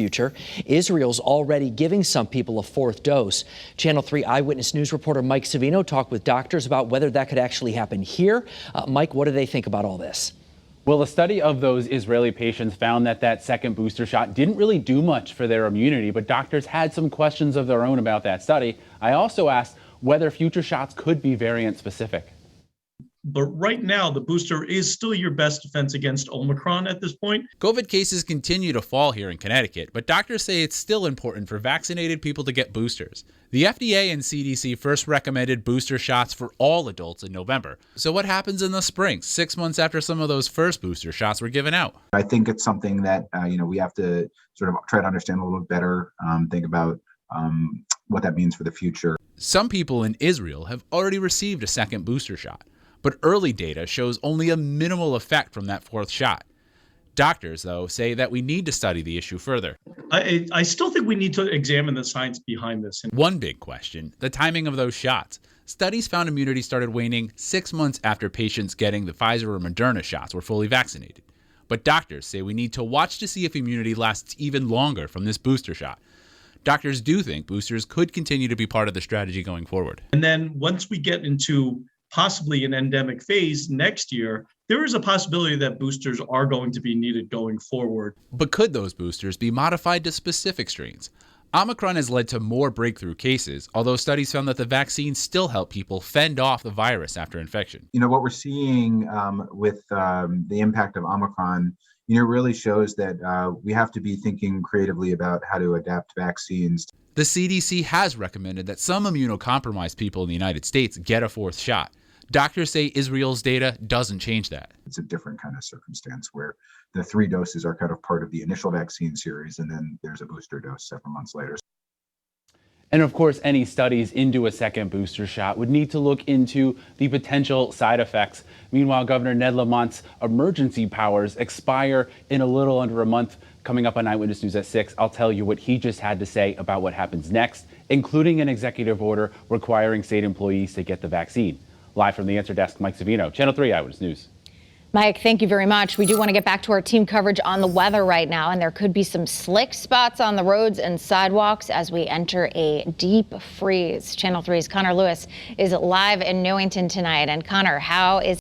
future. Israel's already giving some people a fourth dose. Channel 3 Eyewitness News reporter Mike Savino talked with doctors about whether that could actually happen here. Mike, what do they think about all this? Well, a study of those Israeli patients found that that second booster shot didn't really do much for their immunity, but doctors had some questions of their own about that study. I also asked whether future shots could be variant specific. But right now, the booster is still your best defense against Omicron at this point. COVID cases continue to fall here in Connecticut, but doctors say it's still important for vaccinated people to get boosters. The FDA and CDC first recommended booster shots for all adults in November. So what happens in the spring, 6 months after some of those first booster shots were given out? I think it's something that, we have to sort of try to understand a little bit better, think about what that means for the future. Some people in Israel have already received a second booster shot, but early data shows only a minimal effect from that fourth shot. Doctors, though, say that we need to study the issue further. I still think we need to examine the science behind this. One big question, the timing of those shots. Studies found immunity started waning 6 months after patients getting the Pfizer or Moderna shots were fully vaccinated. But doctors say we need to watch to see if immunity lasts even longer from this booster shot. Doctors do think boosters could continue to be part of the strategy going forward. And then once we get into possibly an endemic phase next year, there is a possibility that boosters are going to be needed going forward. But could those boosters be modified to specific strains? Omicron has led to more breakthrough cases, although studies found that the vaccines still help people fend off the virus after infection. What we're seeing with the impact of Omicron, really shows that we have to be thinking creatively about how to adapt vaccines. The CDC has recommended that some immunocompromised people in the United States get a fourth shot. Doctors say Israel's data doesn't change that. It's a different kind of circumstance where the 3 doses are kind of part of the initial vaccine series, and then there's a booster dose several months later. And of course, any studies into a second booster shot would need to look into the potential side effects. Meanwhile, Governor Ned Lamont's emergency powers expire in a little under a month. Coming up on Eyewitness News at 6, I'll tell you what he just had to say about what happens next, including an executive order requiring state employees to get the vaccine. Live from the Answer Desk, Mike Savino, Channel 3 Eyewitness News. Mike, thank you very much. We do want to get back to our team coverage on the weather right now, and there could be some slick spots on the roads and sidewalks as we enter a deep freeze. Channel 3's Connor Lewis is live in Newington tonight. And Connor, how is